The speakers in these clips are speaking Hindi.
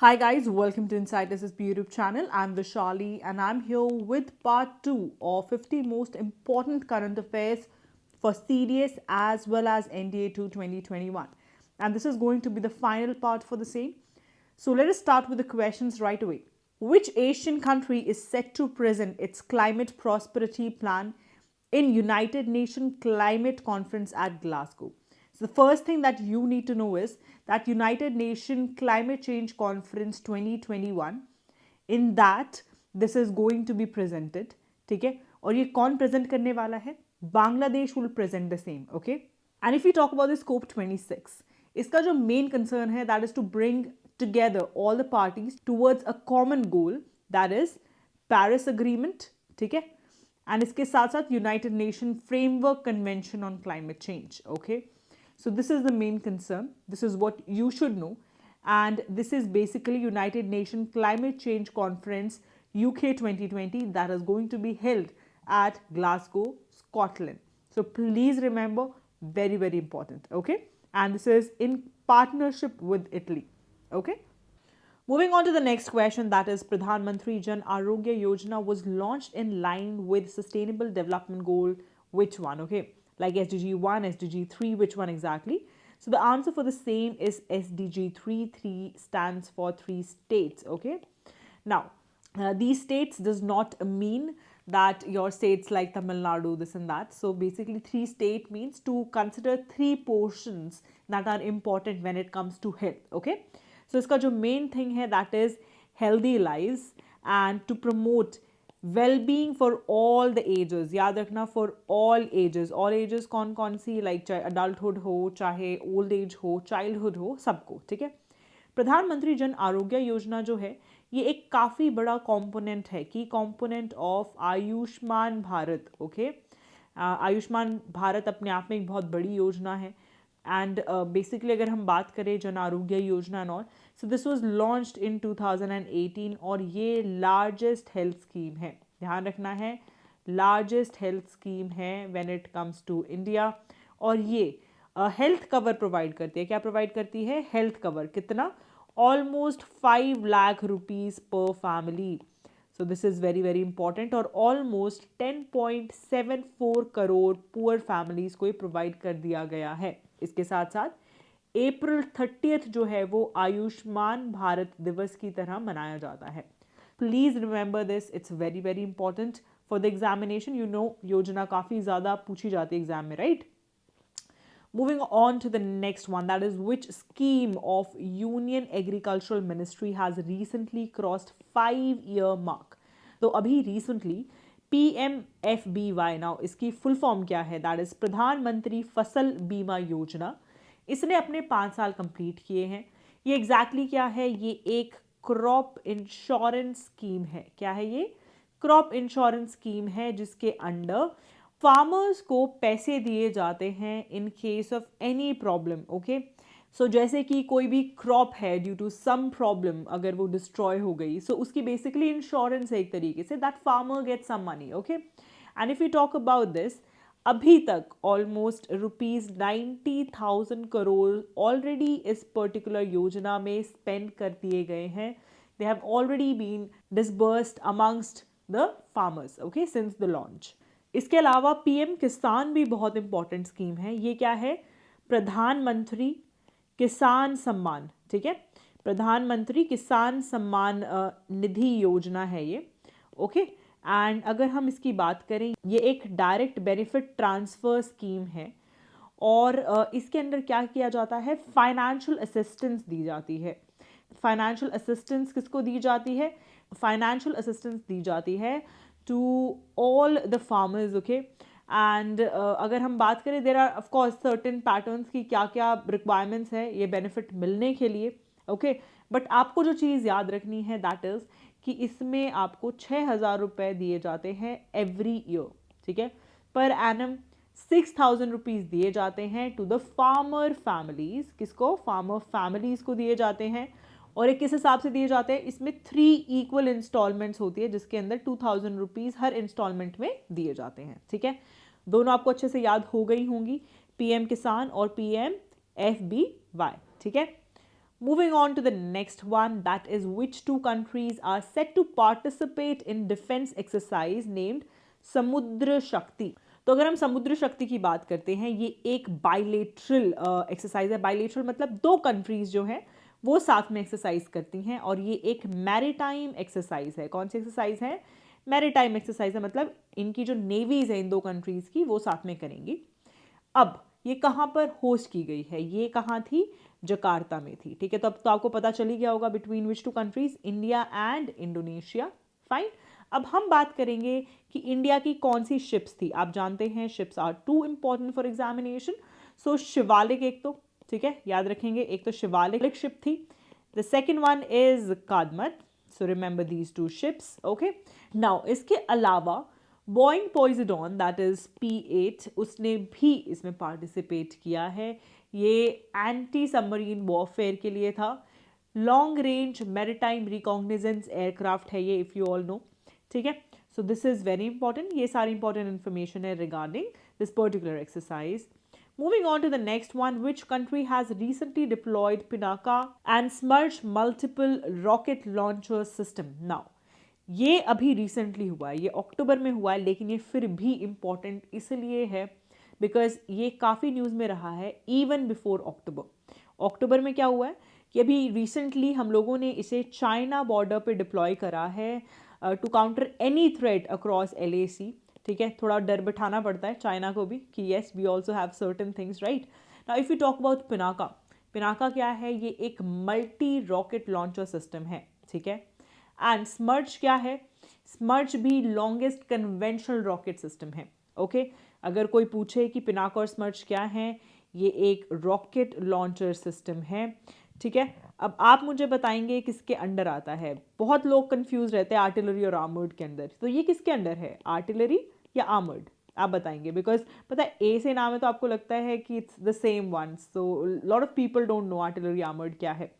Hi guys, welcome to Inside SSB YouTube channel. I'm Vishali and I'm here with part 2 of 50 most important current affairs for CDS as well as NDA 2 2021. And this is going to be the final part for the same. So let us start with the questions right away. Which Asian country is set to present its climate prosperity plan in United Nations Climate Conference at Glasgow? So the first thing that you need to know is that United Nations Climate Change Conference 2021, in that this is going to be presented. ठीक है, और ये कौन present करने वाला है? Bangladesh will present the same. Okay, and if we talk about the scope 26, इसका जो main concern है that is to bring together all the parties towards a common goal, that is Paris Agreement. ठीक है, and इसके साथ साथ United Nations Framework Convention on Climate Change. Okay, so this is the main concern. This is what you should know. And this is basically United Nations Climate Change Conference UK 2020 that is going to be held at Glasgow, Scotland. So please remember, very, very important. Okay. And this is in partnership with Italy. Okay. Moving on to the next question, that is Pradhan Mantri Jan Arogya Yojana was launched in line with Sustainable Development Goal. Which one? Okay. Like SDG 1, SDG 3, which one exactly? So the answer for the same is SDG 3. 3 stands for 3 states. Okay. Now, these states does not mean that your states like Tamil Nadu, this and that. So basically 3 state means to consider 3 portions that are important when it comes to health. Okay. So iska jo main thing hai, that is healthy lives and to promote well-being for all the ages. याद रखना, for all ages कौन कौन सी, like चाहे adulthood हो, चाहे old age हो, childhood हो, सबको. ठीक है. प्रधानमंत्री जन आरोग्य योजना जो है ये एक काफ़ी बड़ा कंपोनेंट है, की component of Ayushman Bharat. Okay, Ayushman Bharat अपने आप में एक बहुत बड़ी योजना है. एंड बेसिकली अगर हम बात करें Jan Arogya Yojana and all, so this was launched in 2018 और ये लार्जेस्ट हेल्थ स्कीम है. ध्यान रखना है, लार्जेस्ट हेल्थ स्कीम है when it comes to India. और ये हेल्थ कवर प्रोवाइड करती है. क्या प्रोवाइड करती है? Health cover. कितना? ऑलमोस्ट 5 लाख रुपीज़ पर family. So this is very very important. और ऑलमोस्ट 10.74 करोड़ पुअर फैमिलीज़ को ये प्रोवाइड कर दिया गया है. इसके साथ साथ अप्रैल 30 जो है वो आयुष्मान भारत दिवस की तरह मनाया जाता है. Please remember this, it's very very important for the examination. You know, योजना काफ़ी ज़्यादा पूछी जाती है एग्जाम में, right? Moving on to the next one, that is which scheme of Union Agricultural Ministry has recently crossed 5-year mark? तो अभी recently PMFBY, now इसकी फुल फॉर्म क्या है? दैट इज प्रधानमंत्री फसल बीमा योजना. इसने अपने 5 साल कंप्लीट किए हैं. ये एग्जैक्टली क्या है? ये एक क्रॉप इंश्योरेंस स्कीम है. क्या है ये? क्रॉप इंश्योरेंस स्कीम है जिसके अंडर फार्मर्स को पैसे दिए जाते हैं in case of any problem. Okay, so जैसे कि कोई भी क्रॉप है ड्यू टू सम प्रॉब्लम, अगर वो डिस्ट्रॉय हो गई, सो उसकी बेसिकली इंश्योरेंस है एक तरीके से, that farmer get some money. Okay, and if you talk about this, अभी तक ऑलमोस्ट ₹90,000 करोड़ ऑलरेडी इस पर्टिकुलर योजना में स्पेंड कर दिए गए हैं. They have already been disbursed amongst the farmers, okay, since the launch. इसके अलावा पीएम किसान भी बहुत इंपॉर्टेंट स्कीम है. ये क्या है? प्रधानमंत्री किसान सम्मान. ठीक है, प्रधानमंत्री किसान सम्मान निधि योजना है ये. ओके, एंड अगर हम इसकी बात करें, ये एक डायरेक्ट बेनिफिट ट्रांसफ़र स्कीम है. और इसके अंदर क्या किया जाता है? फाइनेंशियल असिस्टेंस दी जाती है. फाइनेंशियल असिस्टेंस किसको दी जाती है? फाइनेंशियल असिस्टेंस दी जाती है to all the farmers. Okay, and अगर हम बात करें, there are of course certain patterns की क्या क्या requirements है ये benefit मिलने के लिए. okay, but आपको जो चीज़ याद रखनी है that is कि इसमें आपको 6,000 रुपये दिए जाते हैं every year. ठीक है, per annum 6,000 रुपीज़ दिए जाते हैं to the farmer families. किसको? farmer families को दिए जाते हैं. और एक किस हिसाब से दिए जाते हैं? इसमें 3 इक्वल इंस्टॉलमेंट्स होती है जिसके अंदर 2,000 रुपीज़ हर इंस्टॉलमेंट में दिए जाते हैं. ठीक है, दोनों आपको अच्छे से याद हो गई होंगी, पीएम किसान और PMFBY. ठीक है, Moving on to the next one, that is which two countries are set to participate in defense exercise named समुद्र शक्ति. तो अगर हम समुद्र शक्ति की बात करते हैं, ये एक बायलेटरल एक्सरसाइज है. बायलेटरल मतलब दो कंट्रीज जो हैं वो साथ में एक्सरसाइज करती हैं, और ये एक मैरीटाइम एक्सरसाइज है. कौन सी एक्सरसाइज है? मैरीटाइम एक्सरसाइज है, मतलब इनकी जो नेवीज है इन दो कंट्रीज की वो साथ में करेंगी. अब ये कहाँ पर होस्ट की गई है? ये कहाँ थी? जकार्ता में थी. ठीक है, तो अब तो आपको पता चल ही गया होगा between which two countries, India and Indonesia. Fine. अब हम बात करेंगे कि इंडिया की कौन सी शिप्स थी. आप जानते हैं ships are two important for examination. So Shivalik एक तो, ठीक है, याद रखेंगे, एक तो शिवालिक शिप थी. The second one is Kadmat. So remember these two ships. Okay, now इसके अलावा बोइंग पॉइजडॉन दैट इज P8, उसने भी इसमें पार्टिसिपेट किया है. ये एंटी सबमरीन वॉरफेयर के लिए था. लॉन्ग रेंज मैरीटाइम रिकॉग्निजेंस एयरक्राफ्ट है ये, इफ यू ऑल नो. ठीक है, so this is very important. ये सारी इंपॉर्टेंट इन्फॉर्मेशन है regarding this particular exercise. Moving on to the next one, which country has recently deployed Pinaka and Smerch multiple rocket launcher system? Now, ये अभी रिसेंटली हुआ है, ये अक्टूबर में हुआ है, लेकिन ये फिर भी इम्पॉर्टेंट इसलिए है बिकॉज ये काफ़ी न्यूज़ में रहा है इवन बिफोर अक्टूबर. अक्टूबर में क्या हुआ है कि अभी रिसेंटली हम लोगों ने इसे चाइना बॉर्डर पे डिप्लॉय करा है to counter any threat across LAC. ठीक है, थोड़ा डर बिठाना पड़ता है चाइना को भी कि yes we also have certain things, right. Now if you talk about Pinaka, Pinaka क्या है? ये एक मल्टी रॉकेट लॉन्चर सिस्टम है. ठीक है, एंड स्मर्च क्या है? स्मर्च भी लॉन्गेस्ट कन्वेंशनल रॉकेट सिस्टम है. ओके, अगर कोई पूछे कि पिनाका और स्मर्च क्या है, ये एक रॉकेट लॉन्चर सिस्टम है. ठीक है, अब आप मुझे बताएंगे किसके अंडर आता है. बहुत लोग कंफ्यूज रहते हैं आर्टिलरी और आर्मर्ड के अंदर. तो ये किसके अंडर है, आर्टिलरी या आर्मर्ड? आप बताएंगे, बिकॉज पता है ए से नाम है तो आपको लगता है कि it's the same one. So lot of people don't know artillery armoured क्या है.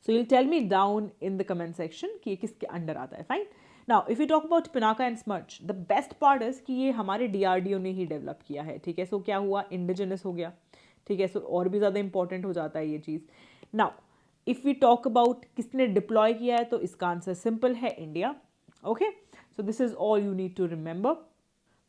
So you'll tell me down in the comment section कि ये किसके अंडर आता है. Fine. Now if you talk about Pinaka and Smerch, the best part is कि ये हमारे DRDO ने ही डेवलप किया है. ठीक है, सो क्या हुआ, इंडिजिनस हो गया. ठीक है, सो और भी ज़्यादा इंपॉर्टेंट हो जाता है ये चीज़. Now if we talk about किसने डिप्लॉय किया है, तो इसका आंसर सिंपल है, India. Okay, so this is all you need to remember.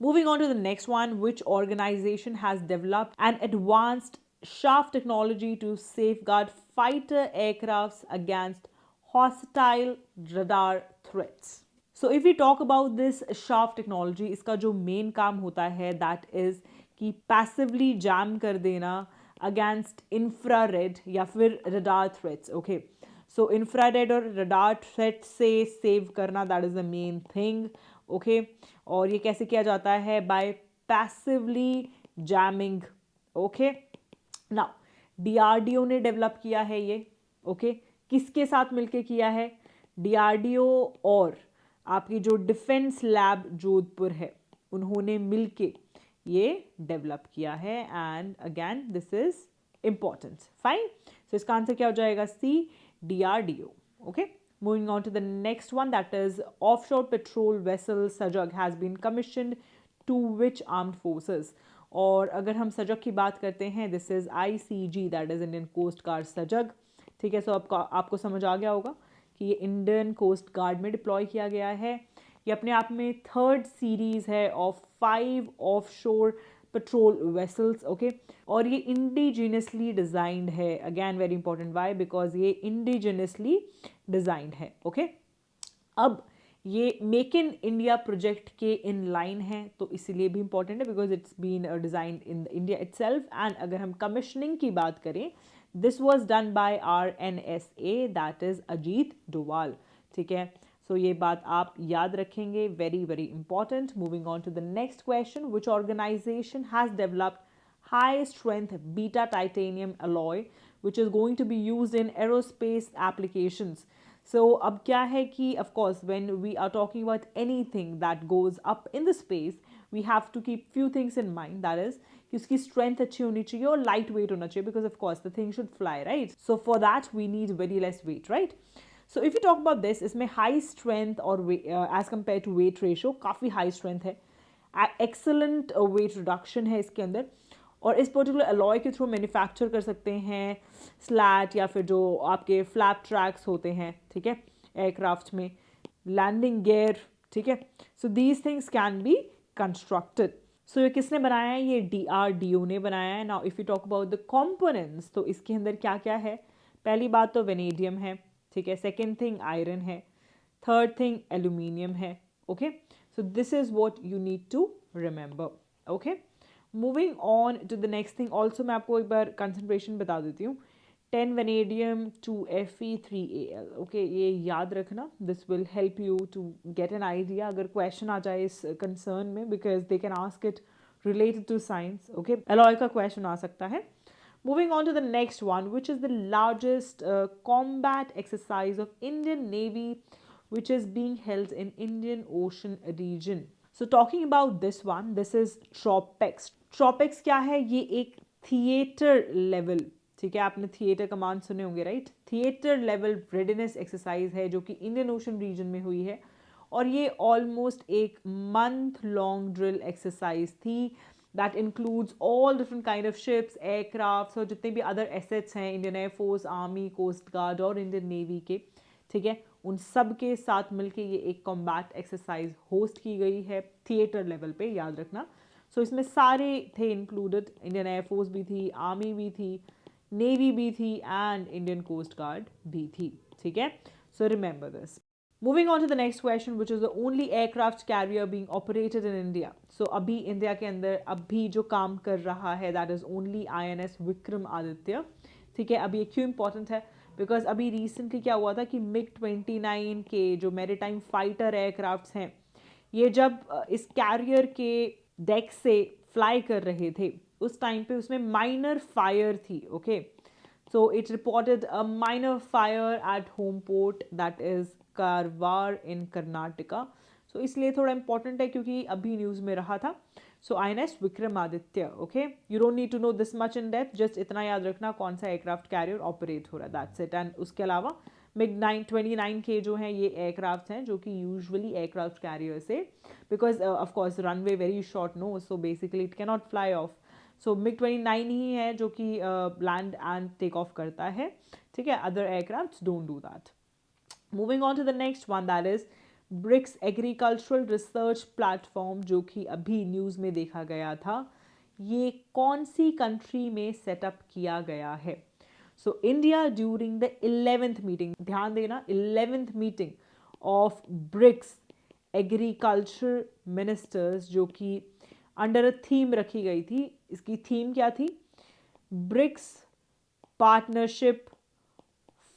Moving on to the next one, which organization has developed an advanced shaft technology to safeguard fighter aircrafts against hostile radar threats? So if we talk about this shaft technology, इसका जो main काम होता है that is कि passively jam कर देना against infrared या फिर radar threats. Okay, so infrared और radar threats से save करना, that is the main thing. Okay, और ये कैसे किया जाता है? By passively jamming. Okay, now DRDO ने डेवलप किया है ये. ओके, किसके साथ मिलके किया है? DRDO और आपकी जो डिफेंस लैब जोधपुर है उन्होंने मिलके ये डेवलप किया है. And again this is important. Fine, so इसका आंसर क्या हो जाएगा? C, DRDO. Okay, moving on to the next one, that is offshore patrol vessel Sajag has been commissioned to which armed forces? और अगर हम सजग की बात करते हैं, this is ICG, that is Indian Coast Guard Sajag. ठीक है, सो आपको समझ आ गया होगा कि ये इंडियन कोस्ट गार्ड में डिप्लॉय किया गया है. ये अपने आप में थर्ड सीरीज है of 5 offshore patrol vessels. Okay, और ये इंडिजिनसली डिज़ाइंड है. Again very important, why? Because ये इंडिजिनसली डिज़ाइंड है. ओके, अब ये मेक इन इंडिया प्रोजेक्ट के इन लाइन है, तो इसीलिए भी इंपॉर्टेंट है because it's been designed in India itself. And अगर हम कमिशनिंग की बात करें, this was done by our NSA, that is Ajit Doval. ठीक है, सो ये बात आप याद रखेंगे, very very important. Moving on to the next question, which organisation has developed high strength beta titanium alloy which is going to be used in aerospace applications? So अब क्या है कि of course when we are talking about anything that goes up in the space, we have to keep few things in mind, that is कि उसकी strength अच्छी होनी चाहिए और light weight होना चाहिए, because of course the thing should fly, right? So for that we need very less weight, right? So if you talk about this, इसमें high strength और as compared to weight ratio काफ़ी high strength है, excellent weight reduction है इसके अंदर, और इस पर्टिकुलर अलॉय के थ्रू मैन्युफैक्चर कर सकते हैं स्लैट या फिर जो आपके फ्लैप ट्रैक्स होते हैं, ठीक है, एयरक्राफ्ट में, लैंडिंग गियर, ठीक है। So these things can be constructed. So ये किसने बनाया है? ये DRDO ने बनाया है। Now if you talk about the components, तो इसके अंदर क्या क्या है? पहली बात तो वेनेडियम है, ठीक है। सेकेंड थिंग आयरन है। थर्ड थिंग एल्यूमिनियम है, okay. So this is what you need to remember, okay. Moving on to the next thing, also मैं आपको एक बार कंसनट्रेशन बता देती हूँ। 10 वेनेडियम 2 Fe3Al, ओके, ये याद रखना। This will help you to get an idea अगर क्वेश्चन आ जाए इस कंसर्न में, because they can ask it related to science, okay. Alloy का क्वेश्चन आ सकता है। Moving on to the next one, which is the largest combat exercise of Indian Navy, which is being held in Indian Ocean region. So talking about this one, this is TROPEX. TROPEX क्या है? ये एक थिएटर लेवल, ठीक है, आपने थिएटर कमांड सुने होंगे, right? Theatre level readiness exercise है जो कि इंडियन ओशन रीजन में हुई है, और ये ऑलमोस्ट एक मंथ लॉन्ग ड्रिल एक्सरसाइज थी that includes all different kind of ships, aircrafts और जितने भी other assets हैं Indian Air Force, Army, Coast Guard और इंडियन नेवी के, ठीक है, उन सब के साथ मिलके ये एक कॉम्बैट एक्सरसाइज होस्ट की गई है थिएटर लेवल पे, याद रखना। सो इसमें सारे थे इंक्लूडेड, इंडियन एयरफोर्स भी थी, आर्मी भी थी, नेवी भी थी एंड इंडियन कोस्ट गार्ड भी थी, ठीक है। So remember this. Moving on to the next question, which is the only aircraft carrier being operated in India. So अभी इंडिया के अंदर अभी जो काम कर रहा है that is only INS Vikram Aditya, ठीक है। अभी ये क्यों इंपॉर्टेंट है? बिकॉज अभी रिसेंटली क्या हुआ था कि MiG-29 के जो मैरीटाइम फाइटर एयरक्राफ्ट्स हैं, ये जब इस कैरियर के डेक से फ्लाई कर रहे थे उस टाइम पे उसमें माइनर फायर थी, okay. So it reported a minor fire at home port that is Karwar in Karnataka. So इसलिए थोड़ा इंपॉर्टेंट है क्योंकि अभी न्यूज़ में रहा था। So INS Vikramaditya, okay. You don't need to know this much in depth, just इतना याद रखना कौन सा एयरक्राफ्ट कैरियर ऑपरेट हो रहा है, दैट्स इट। एंड उसके अलावा MiG-29 के जो हैं ये एयरक्राफ्ट हैं जो कि यूजुअली एयरक्राफ्ट कैरियर से, because of course runway very short no, so basically it can not fly off. So MiG-29 ही है जो कि लैंड एंड टेक ऑफ करता है, ठीक है। Other aircraft don't do that. Moving on to the next one, that is BRICS agricultural research platform, जो कि अभी न्यूज़ में देखा गया था, ये कौन सी कंट्री में सेटअप किया गया है? So India during the 11th meeting, ध्यान देना 11th meeting of BRICS agriculture ministers, जो कि अंडर अ थीम रखी गई थी। इसकी थीम क्या थी? ब्रिक्स पार्टनरशिप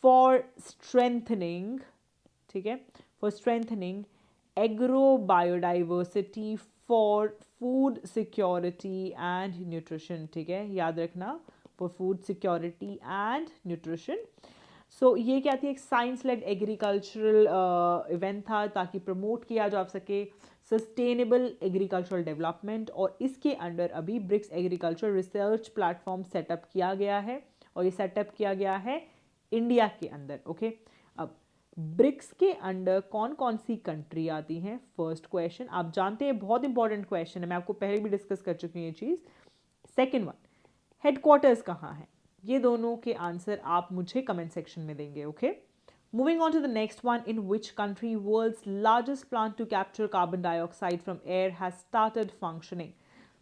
फॉर स्ट्रेंथनिंग, ठीक है, for strengthening agro biodiversity for food security and nutrition, ठीक है, याद रखना, for food security and nutrition. So ये क्या थी? एक साइंस लेड एग्रीकल्चरल इवेंट था ताकि प्रमोट किया जा सके सस्टेनेबल एग्रीकल्चरल डेवलपमेंट, और इसके अंडर अभी BRICS agriculture research platform setup किया गया है, और ये सेटअप किया गया है इंडिया के अंदर, ओके। अब ब्रिक्स के अंडर कौन कौन सी कंट्री आती हैं? फर्स्ट क्वेश्चन, आप जानते हैं बहुत इंपॉर्टेंट क्वेश्चन है, मैं आपको पहले भी डिस्कस कर चुकी हूँ ये चीज़। सेकेंड वन, हेडक्वार्टर्स कहाँ है? ये दोनों के आंसर आप मुझे कमेंट सेक्शन में देंगे, okay. Moving on to the next one, in which country world's largest plant to capture carbon dioxide from air has started functioning?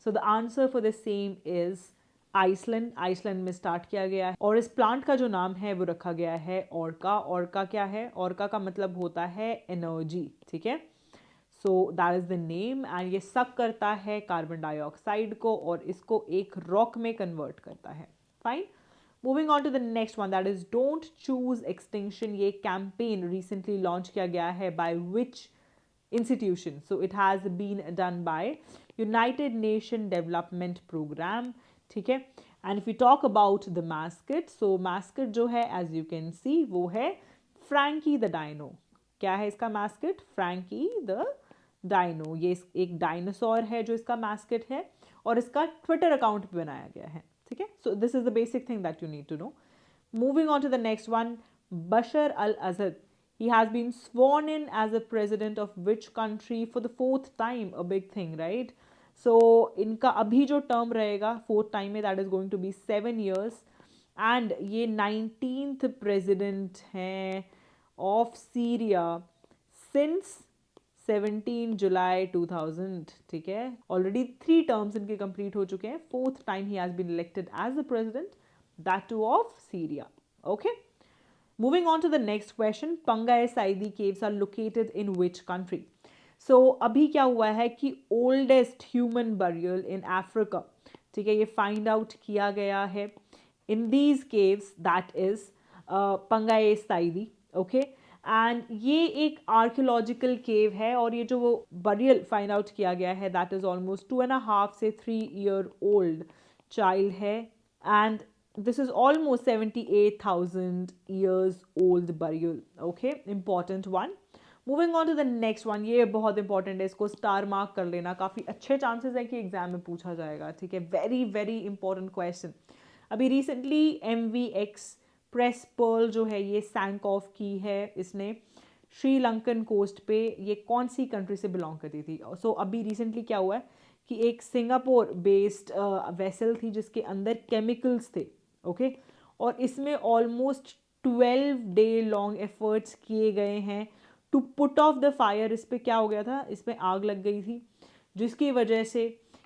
So the answer for the same is Iceland. Iceland में स्टार्ट किया गया है, और इस प्लांट का जो नाम है वो रखा गया है ऑर्का। ऑर्का क्या है? ऑर्का का मतलब होता है एनर्जी, ठीक है। So that is the name, and ये सक करता है कार्बन डाइऑक्साइड को और इसको एक रॉक में कन्वर्ट करता है। Fine. Moving on to the next one, that is don't choose extinction. ये कैंपेन रिसेंटली लॉन्च किया गया है by which institution? So it has been done by United Nation Development Programme, ठीक है। And if you talk about the mascot, so mascot जो है एज यू कैन सी वो है फ्रैंकी द डायनो। क्या है इसका मैस्कट? Frankie the dino. ये एक डायनासोर है जो इसका मैस्कट है, और इसका ट्विटर अकाउंट भी बनाया गया है, ठीक है। So this is the basic thing that you need to know. Moving on to the next one, Bashar al Assad, he has been sworn in as a president of which country for the 4th time? A big thing, right? So इनका अभी जो टर्म रहेगा फोर्थ टाइम में, that is going to be 7 years. And ये 19th प्रेजिडेंट हैं ऑफ सीरिया सिंस 17 जुलाई 2000. ठीक है, ऑलरेडी 3 टर्म्स इनके कंप्लीट हो चुके हैं. फोर्थ टाइम ही has been elected as the president, that too of Syria. Okay, moving on to the next question, Pangai Saidi caves are located in which country? So अभी क्या हुआ है कि oldest human burial in Africa, ठीक है, ये find out किया गया है in these caves, that is Pangai Saidi. Okay, and ये एक आर्कियोलॉजिकल केव है और ये जो वो बरियल फाइंड आउट किया गया है दैट इज ऑलमोस्ट 2.5 से 3 year old चाइल्ड है. And this is almost 78,000 years old burial. Okay, important one. Moving on to the next one, ये बहुत important है, इसको स्टार मार्क कर लेना, काफ़ी अच्छे चांसेस है कि एग्जाम में पूछा जाएगा. ठीक है, वेरी वेरी इंपॉर्टेंट क्वेश्चन. अभी रिसेंटली MVX प्रेस पर्ल जो है ये सैंक ऑफ की है इसने श्रीलंकन कोस्ट पे. ये कौन सी कंट्री से बिलोंग करती थी? सो अभी रिसेंटली क्या हुआ है कि एक सिंगापुर बेस्ड वेसल थी जिसके अंदर केमिकल्स थे. ओके, और इसमें ऑलमोस्ट 12 day लॉन्ग एफर्ट्स किए गए हैं to put off the fire. इस पर क्या हो गया था, इसमें आग लग गई थी जिसकी वजह से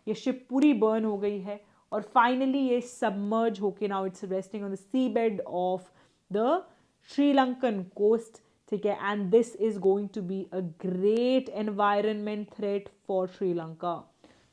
ये शिप पूरी बर्न हो गई है और फाइनली ये सबमर्ज होके now it's resting on the sea bed of the Sri Lankan coast. ठीक है, and this is going to be a great environment threat for Sri Lanka.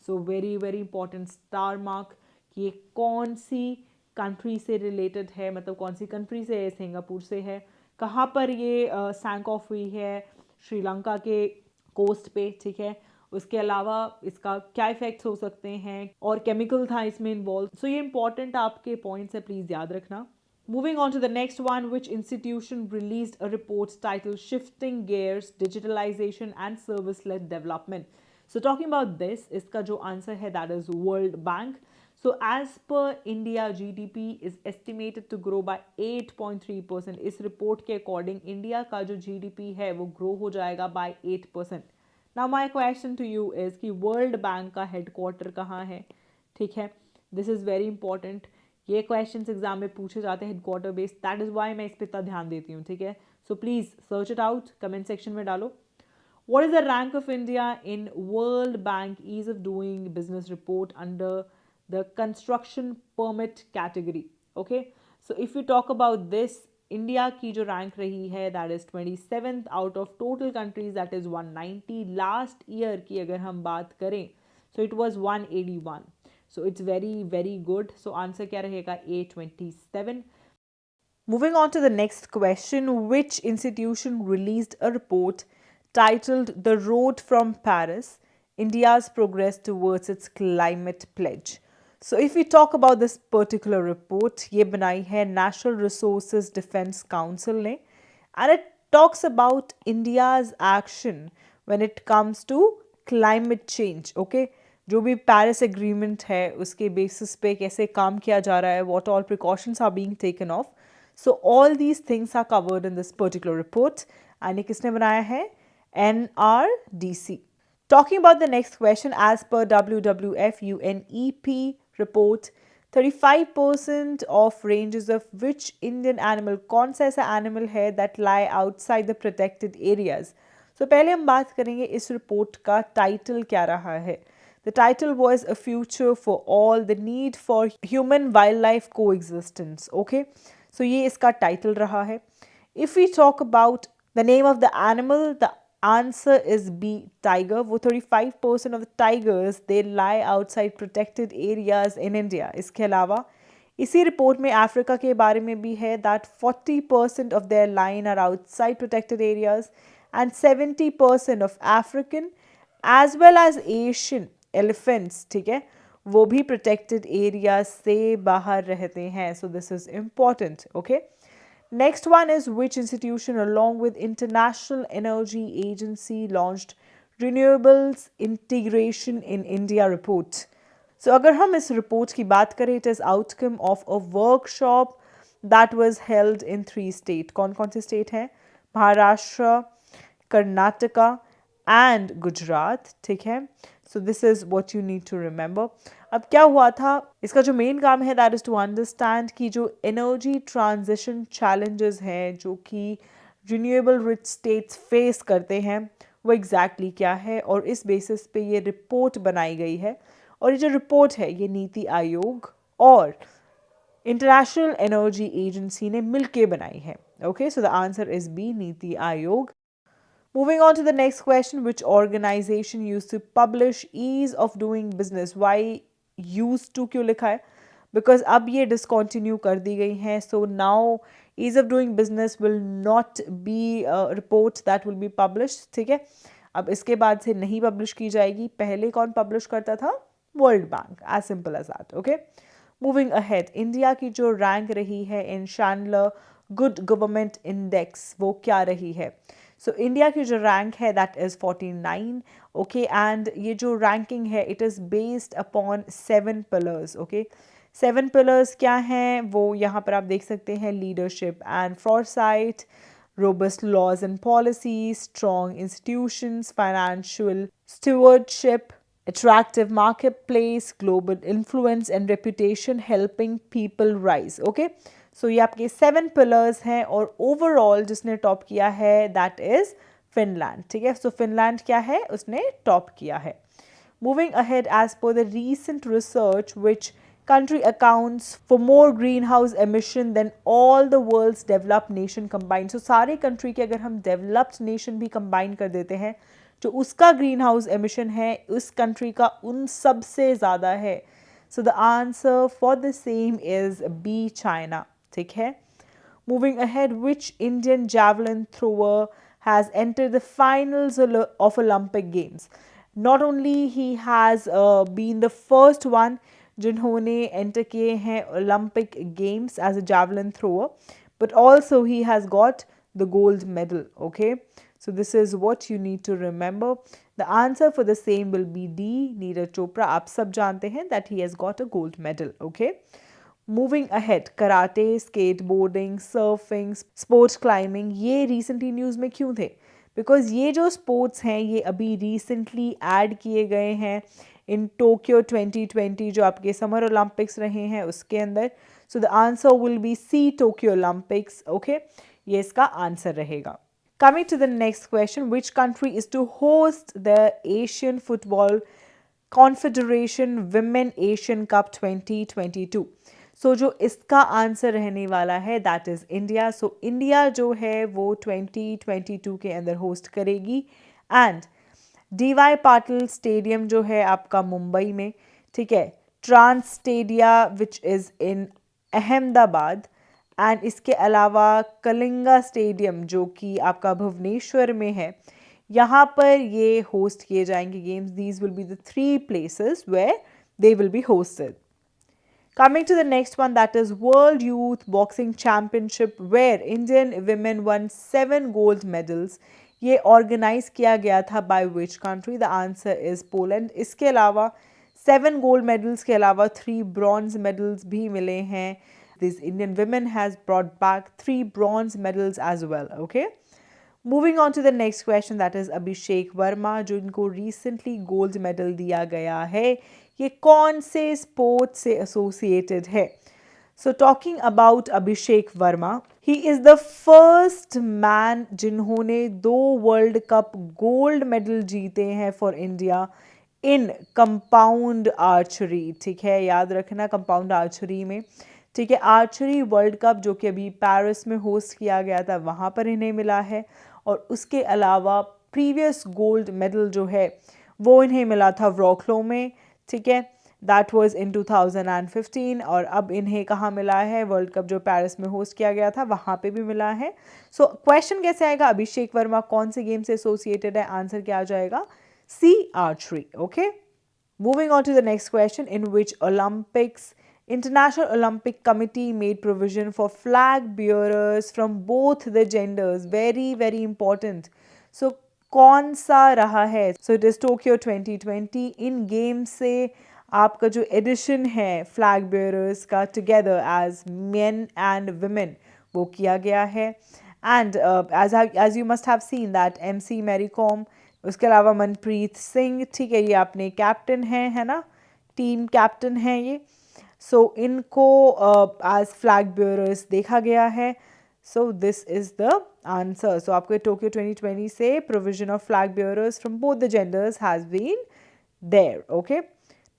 So very very important star mark कि ये कौन सी कंट्री से रिलेटेड है, मतलब कौन सी कंट्री से है, सिंगापुर से है. कहाँ पर ये सैंक ऑफ हुई है, श्रीलंका के कोस्ट पे. ठीक है, उसके अलावा इसका क्या इफेक्ट्स हो सकते हैं और केमिकल था इसमें इन्वॉल्व. सो ये इंपॉर्टेंट आपके पॉइंट्स है, प्लीज याद रखना. Moving on to the next one, which institution released a report titled Shifting Gears, Digitalization and Service-Led Development? So talking about this, इसका जो आंसर है that is World Bank. So as per India, GDP is estimated to grow by 8.3%. इस रिपोर्ट के अकॉर्डिंग इंडिया का जो GDP है वो ग्रो हो जाएगा by 8%. Now my question to you is कि वर्ल्ड बैंक का हेडक्वार्टर कहाँ है? ठीक है, दिस इज़ वेरी इंपॉर्टेंट. ये क्वेश्चन एग्जाम में पूछे जाते हैं headquarter based, that is Y मैं इस पर इतना ध्यान देती हूँ. ठीक है, so please search it out, comment section में डालो. What is the rank of India in World Bank Ease of Doing Business report under the construction permit category? Okay, so if we talk about this, India की जो rank रही है that is 27th out of total countries, that is 190. Last year की अगर हम बात करें so it was 181. So it's very very good. So answer क्या रहेगा? A27. Moving on to the next question, which institution released a report titled The Road from Paris, India's Progress Towards its Climate Pledge? So if we talk about this particular report, ये बनाई है Natural Resources Defense Council ने, and it talks about India's action when it comes to climate change. Okay, जो भी पेरिस एग्रीमेंट है उसके बेसिस पे कैसे काम किया जा रहा है, what all precautions are being taken off. So all these things are covered in this particular report. And ये किसने बनाया है? NRDC. Talking about the next question, as per WWF UNEP report, 35% of ranges of which Indian animal, कौन सा ऐसा animal है that lie outside the protected areas? So पहले हम बात करेंगे इस रिपोर्ट का टाइटल क्या रहा है. The title was A Future for All, the Need for Human-Wildlife Coexistence. Okay, so ये इसका टाइटल रहा है. If we talk about the name of the animal, the answer is B, tiger. वो 35% of the tigers they lie outside protected areas in India. इसके अलावा इसी रिपोर्ट में अफ्रीका के बारे में भी है that 40% of their line are outside protected areas and 70% of African as well as Asian elephants, ठीक है, वो भी protected areas से बाहर रहते हैं. So this is important. Okay, next one is which institution along with International Energy Agency launched Renewables Integration in India report? So अगर हम इस report की बात करें, it is outcome of a workshop that was held in 3 states. कौन कौन से state हैं? महाराष्ट्र, कर्नाटका एंड गुजरात. ठीक है, so this is what you need to remember. अब क्या हुआ था, इसका जो मेन काम है दैट इज़ टू अंडरस्टैंड कि जो एनर्जी ट्रांजिशन चैलेंजेस हैं जो कि रिन्यूएबल रिच स्टेट्स फेस करते हैं वो एग्जैक्टली क्या है, और इस बेसिस पे ये रिपोर्ट बनाई गई है. और ये जो रिपोर्ट है ये नीति आयोग और इंटरनेशनल एनर्जी एजेंसी ने मिलके बनाई है. Okay, so the answer is B, NITI Aayog. Moving on to the next question, which organization used to publish ease of doing business? Why used to क्यों लिखा है? Because अब ये discontinue कर दी गई हैं. So now ease of doing business will not be a report that will be published. ठीक है, अब इसके बाद से नहीं publish की जाएगी. पहले कौन publish करता था? World Bank. As simple as that. Okay. Moving ahead, India की जो रैंक रही है इन शैंडलर गुड गवर्नमेंट इंडेक्स वो क्या रही है? सो इंडिया की जो रैंक है दैट इज़ 49. ओके, एंड ये जो रैंकिंग है it is based upon 7 pillars. Okay, 7 pillars क्या हैं वो यहाँ पर आप देख सकते हैं: leadership and Forsyte, robust laws and policies, strong institutions, financial stewardship, attractive marketplace, global influence and reputation, helping people rise. Okay, so ये आपके 7 pillars हैं और overall जिसने टॉप किया है that is फिनलैंड. ठीक है, so फिनलैंड क्या है, उसने टॉप किया है. Moving ahead, as per the recent research, which country accounts for more greenhouse emission than all the world's developed nation combined? So सारे country के अगर हम developed nation भी combine कर देते हैं जो उसका greenhouse emission है उस country का उन सब से ज़्यादा है. So the answer for the same is B, China. ठीक है. Moving ahead, which Indian javelin thrower has entered the finals of Olympic Games? Not only he has been the first one जिन्होंने enter किए हैं Olympic Games as a javelin thrower, but also he has got the gold medal. Okay, so this is what you need to remember. The answer for the same will be D, Neeraj Chopra. आप सब जानते हैं that he has got a gold medal. Okay. Moving ahead, karate, skateboarding, surfing, sports climbing, ये recently news में क्यों थे? Because ये जो sports हैं ये अभी recently add किए गए हैं in Tokyo 2020 जो आपके Summer Olympics रहे हैं उसके अंदर. So the answer will be C, Tokyo Olympics. Okay, ये इसका answer रहेगा. Coming to the next question, which country is to host the Asian Football Confederation Women Asian Cup 2022? सो जो इसका आंसर रहने वाला है that is India. So India जो है वो 2022 के अंदर होस्ट करेगी. एंड DY पाटिल स्टेडियम जो है आपका मुंबई में, ठीक है, TransStadia which is in Ahmedabad, and इसके अलावा कलिंगा स्टेडियम जो कि आपका भुवनेश्वर में है, यहाँ पर ये होस्ट किए जाएंगे games. These will be the 3 places where they will be hosted. Coming to the next one, that is World Youth Boxing Championship, where Indian women won 7 gold medals. ये organize किया गया था by which country? The answer is Poland. इसके अलावा 7 gold medals के अलावा 3 bronze medals भी मिले हैं. This Indian women has brought back 3 bronze medals as well. Okay. Moving on to the next question, that is अभिषेक वर्मा जिनको recently gold medal दिया गया है, ये कौन से स्पोर्ट से एसोसिएटेड है? So talking about Abhishek Verma, he is the first man जिन्होंने 2 वर्ल्ड कप गोल्ड मेडल जीते हैं for India in compound archery. ठीक है, याद रखना कंपाउंड आर्चरी में. ठीक है, आर्चरी वर्ल्ड कप जो कि अभी पेरिस में होस्ट किया गया था वहाँ पर इन्हें मिला है. और उसके अलावा प्रीवियस गोल्ड मेडल जो है वो इन्हें मिला था वॉर्कलो में. ठीक है, दैट वाज इन 2015. और अब इन्हें कहाँ मिला है? वर्ल्ड कप जो पेरिस में होस्ट किया गया था वहाँ पे भी मिला है. सो क्वेश्चन कैसे आएगा? अभिषेक वर्मा कौन से गेम से एसोसिएटेड है? आंसर क्या आ जाएगा? C, archery. Okay. Moving on to the next question, in which Olympics International Olympic Committee made provision for flag bearers from both the genders. Very very important. So कौन सा रहा है? So it is Tokyo 2020. इन गेम से आपका जो एडिशन है फ्लैग बेयरर्स का together as men and women वो किया गया है. And as you must have seen that MC Mary Kom उसके अलावा मनप्रीत सिंह, ठीक है, ये अपने कैप्टन हैं, है ना, टीम कैप्टन हैं ये। सो इनको एज फ्लैग बेयरर्स देखा गया है। So this is the answer. So आपको टोक्यो 2020 से provision of flag bearers from both the genders has been there. Okay,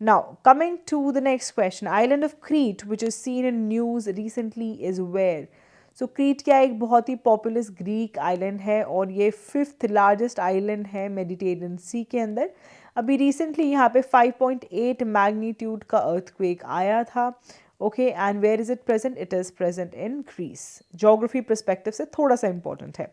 now coming to the next question, island of Crete which is seen in news recently is where? So Crete क्या एक बहुत ही पॉपुलस ग्रीक आइलैंड है और ये 5th लार्जेस्ट आइलैंड है मेडिटेरियन सी के अंदर। अभी रिसेंटली यहाँ पे 5.8 मैग्नीट्यूड का अर्थक्वेक आया था। Okay, and where is it present? It is present in Greece. Geography perspective से थोड़ा सा इंपॉर्टेंट है।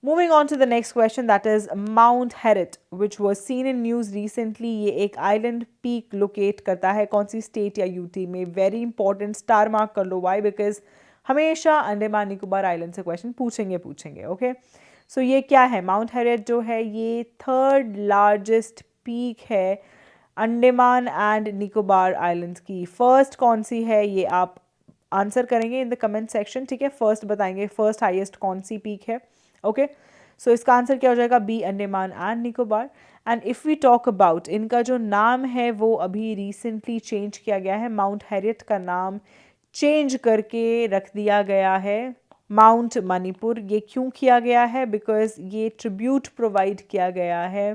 Moving on to the next question, that is Mount Herrit which was seen in news recently. ये एक island peak locate करता है कौन सी स्टेट या यूटी में? वेरी इंपॉर्टेंट, स्टार मार्क कर लो। वाई? बिकॉज हमेशा अंडमान निकोबार आइलैंड से क्वेश्चन पूछेंगे। ओके, सो ये क्या है? माउंट हेरिट जो है ये 3rd लार्जेस्ट पीक है अंडमान एंड निकोबार आइलैंड्स की। फर्स्ट कौन सी है ये आप आंसर करेंगे इन द कमेंट सेक्शन, ठीक है। फर्स्ट बताएंगे फर्स्ट हाईएस्ट कौन सी पीक है। ओके, सो इसका आंसर क्या हो जाएगा? B, Andaman and Nicobar. And if we talk about इनका जो नाम है वो अभी रिसेंटली चेंज किया गया है। माउंट हेरिट का नाम चेंज करके रख दिया गया है माउंट मणिपुर। ये क्यों किया गया है? बिकॉज ये ट्रिब्यूट प्रोवाइड किया गया है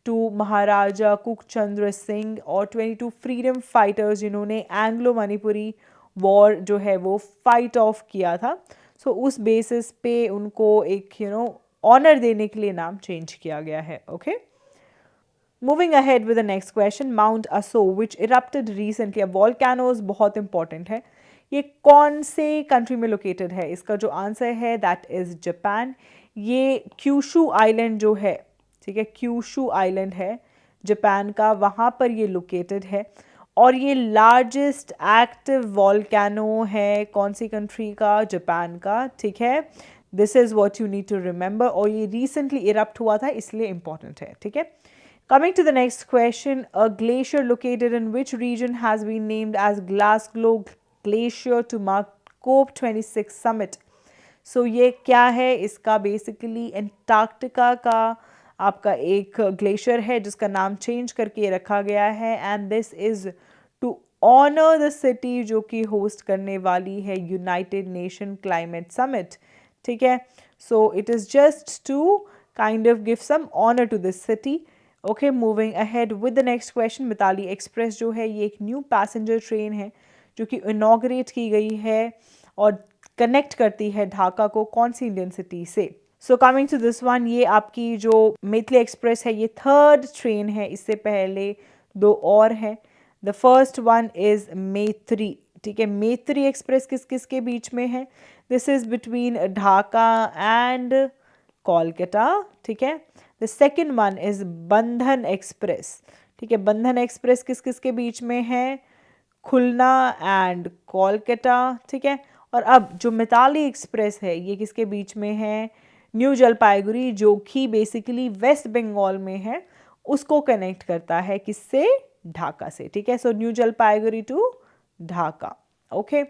टू महाराजा कुकचंद्र सिंह और 22 फ्रीडम फाइटर्स जिन्होंने एंग्लो मणिपुरी वॉर जो है वो फाइट ऑफ किया था। सो उस बेसिस पे उनको एक ऑनर देने के लिए नाम चेंज किया गया है। Okay, moving ahead with the next question, mount असो विच इरप्टेड रिसेंटली। अब वॉल्केनोज बहुत इंपॉर्टेंट है। ये कौन से कंट्री में लोकेटेड है? इसका जो आंसर है दैट इज जापान। ये क्यूशू आइलैंड जो है, ठीक है, क्यूशू आइलैंड है जापान का, वहाँ पर ये लोकेटेड है और ये लार्जेस्ट एक्टिव वॉल्केनो है कौन सी कंट्री का? जापान का, ठीक है। This is what you need to remember. और ये रिसेंटली इरप्ट हुआ था इसलिए इंपॉर्टेंट है, ठीक है। Coming to the next question, a glacier located in which region has been named as Glasgow glacier to mark COP26 summit. So ये क्या है? इसका बेसिकली एंटार्क्टिका का आपका एक ग्लेशियर है जिसका नाम चेंज करके रखा गया है and this is to honour the city जो कि होस्ट करने वाली है यूनाइटेड नेशन क्लाइमेट समिट, ठीक है। So it is just to kind of give some honour to this city. Okay, moving ahead with the next question, Mitali express जो है ये एक न्यू पैसेंजर ट्रेन है जो कि इनॉग्रेट की गई है और कनेक्ट करती है ढाका को कौन सी इंडियन सिटी से? So coming to this one, ये आपकी जो मैथिली एक्सप्रेस है ये 3rd ट्रेन है, इससे पहले 2 और हैं। द फर्स्ट वन इज मैत्री, ठीक है। मैत्री एक्सप्रेस किस किस के बीच में है? This is between Dhaka and Kolkata, ठीक है। द सेकेंड वन इज बंधन एक्सप्रेस, ठीक है। बंधन एक्सप्रेस किस किस के बीच में है? खुलना एंड कोलकाता, ठीक है। और अब जो मिताली एक्सप्रेस है ये किसके बीच में है? न्यू जलपाईगुड़ी, जो कि बेसिकली वेस्ट बंगाल में है, उसको कनेक्ट करता है किससे? ढाका से, ठीक है। So New Jalpaiguri to Dhaka. Okay,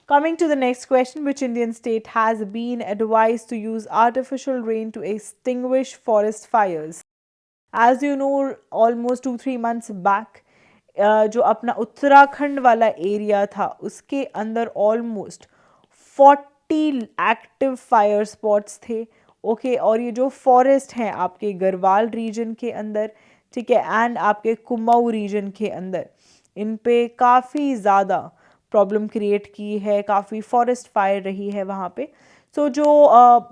coming to the next question, which Indian state has been advised to use artificial rain to extinguish forest fires? As you know, almost 2-3 months back, जो अपना उत्तराखंड वाला एरिया था उसके अंदर ऑलमोस्ट 40 एक्टिव फायर स्पॉट्स थे। ओके, और ये जो फॉरेस्ट हैं आपके गढ़वाल रीजन के अंदर, ठीक है, एंड आपके कुमाऊं रीजन के अंदर, इन पे काफ़ी ज़्यादा प्रॉब्लम क्रिएट की है, काफ़ी फॉरेस्ट फायर रही है वहाँ पे। सो जो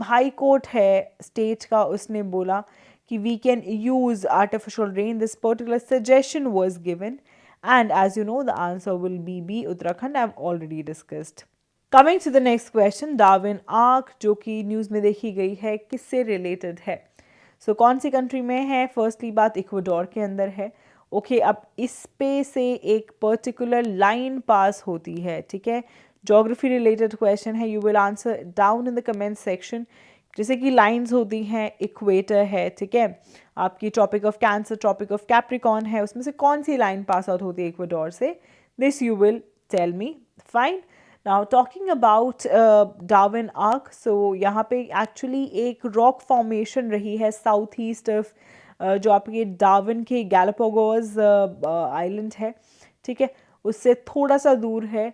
हाई कोर्ट है स्टेट का उसने बोला कि we can use artificial rain. This particular suggestion was given and as you know the answer will be B, Uttarakhand. I've already discussed. Coming to the next question, Darwin Arc जो कि न्यूज़ में देखी गई है किससे रिलेटेड है? सो कौन सी कंट्री में है? फर्स्टली बात इक्वाडोर के अंदर है। ओके, अब इस पे से एक पर्टिकुलर लाइन पास होती है, ठीक है। जोग्राफी रिलेटेड क्वेश्चन है, you will answer down in the comment section. जैसे कि लाइंस होती हैं, इक्वेटर है, ठीक है, आपकी Tropic of Cancer, Tropic of Capricorn है, उसमें से कौन सी लाइन पास आउट होती है इक्वेडोर से? This you will tell me, fine. Now talking about Darwin arch, so यहाँ पे एक्चुअली एक रॉक फॉर्मेशन रही है साउथ ईस्ट ऑफ जो आपके डार्विन के गैलापागोस आइलैंड है, ठीक है, उससे थोड़ा सा दूर है।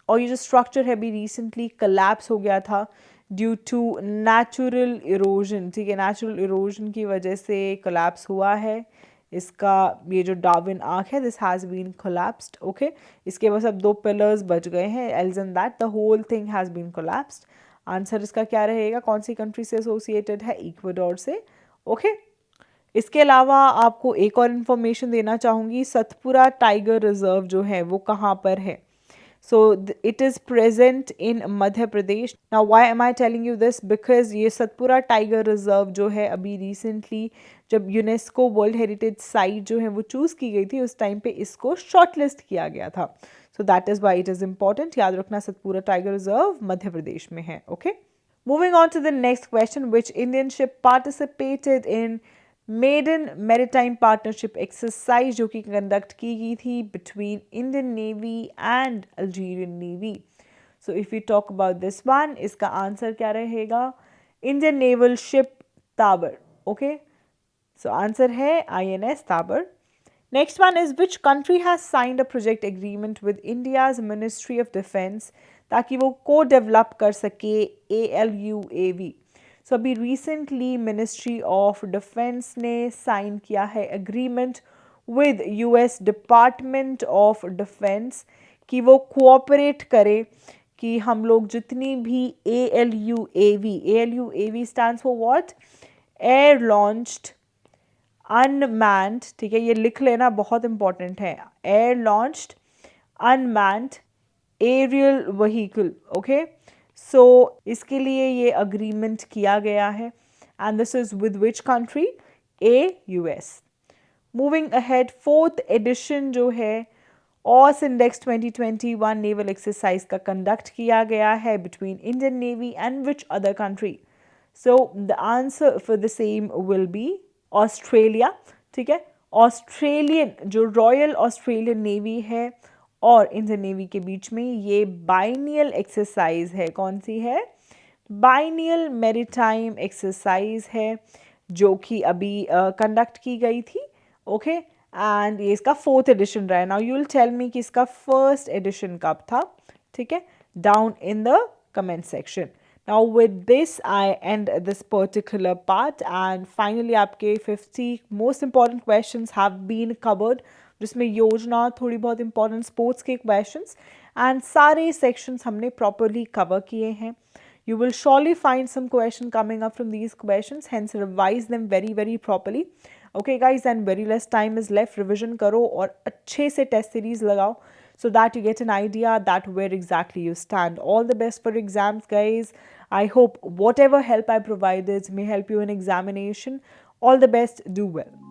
और ये जो स्ट्रक्चर है अभी रिसेंटली कोलैप्स हो गया था ड्यू टू नेचुरल इरोजन, ठीक है, नेचुरल इरोजन की वजह से कोलैप्स हुआ है। इसका ये जो डार्विन आर्क है, this has been collapsed, okay. इसके बस अब 2 पिलर्स बच गए हैं, else and that the whole thing has been collapsed. Answer इसका क्या रहेगा, कौन सी कंट्री से एसोसिएटेड है, इक्वाडोर से, ओके। इसके अलावा आपको एक और इन्फॉर्मेशन देना चाहूँगी, सतपुरा टाइगर रिजर्व जो है वो कहाँ पर है। So it is present in Madhya Pradesh. Now why am I telling you this? Because ये सतपुरा टाइगर रिजर्व जो है अभी रिसेंटली जब यूनेस्को वर्ल्ड हेरिटेज साइट जो है वो चूज़ की गई थी, उस टाइम पे इसको शॉर्टलिस्ट किया गया था। So that is why it is important. याद रखना सतपुरा टाइगर रिजर्व मध्य प्रदेश में है, okay. Moving on to the next question, which Indian ship participated in maiden maritime partnership exercise जो कि कंडक्ट की गई थी between Indian navy and Algerian navy. So if you talk about this one, इसका आंसर क्या रहेगा, Indian naval ship Tabar, okay. So answer है INS Tabar. Next one is which country has signed a project agreement with India's ministry of defence ताकि वो को डेवलप कर सके ALUAV। सो अभी रिसेंटली मिनिस्ट्री ऑफ डिफेंस ने साइन किया है agreement with US department of defence कि वो कोऑपरेट करे कि हम लोग जितनी भी ALUAV stands for what, air launched unmanned, ठीक है, ये लिख लेना बहुत इंपॉर्टेंट है, air launched unmanned aerial vehicle, okay. So इसके लिए ये अग्रीमेंट किया गया है and this is with which country, US। Moving ahead, 4th edition जो है ऑस इंडेक्स 2021 नेवल एक्सरसाइज का कंडक्ट किया गया है between Indian navy and which other country. So the answer for the same will B Australia, ठीक है। ऑस्ट्रेलियन जो रॉयल ऑस्ट्रेलियन नेवी है और इंडियन नेवी के बीच में ये बाइनियल एक्सरसाइज है, कौन सी है, बाइनियल मैरीटाइम एक्सरसाइज है जो कि अभी कंडक्ट की गई थी, ओके। एंड ये इसका 4th एडिशन रहा है। Now you will tell me कि इसका 1st एडिशन कब था, ठीक है, down in the comment section. Now with this I end this particular part and finally आपके 50 most important questions have been covered, जिसमें योजना, थोड़ी बहुत important sports के questions and सारे sections हमने properly cover किए हैं। You will surely find some question coming up from these questions, hence revise them very properly. Okay guys, and very less time is left, revision करो और अच्छे से test series लगाओ so that you get an idea that where exactly you stand. All the best for exams guys. I hope whatever help I provided may help you in examination. All the best, do well.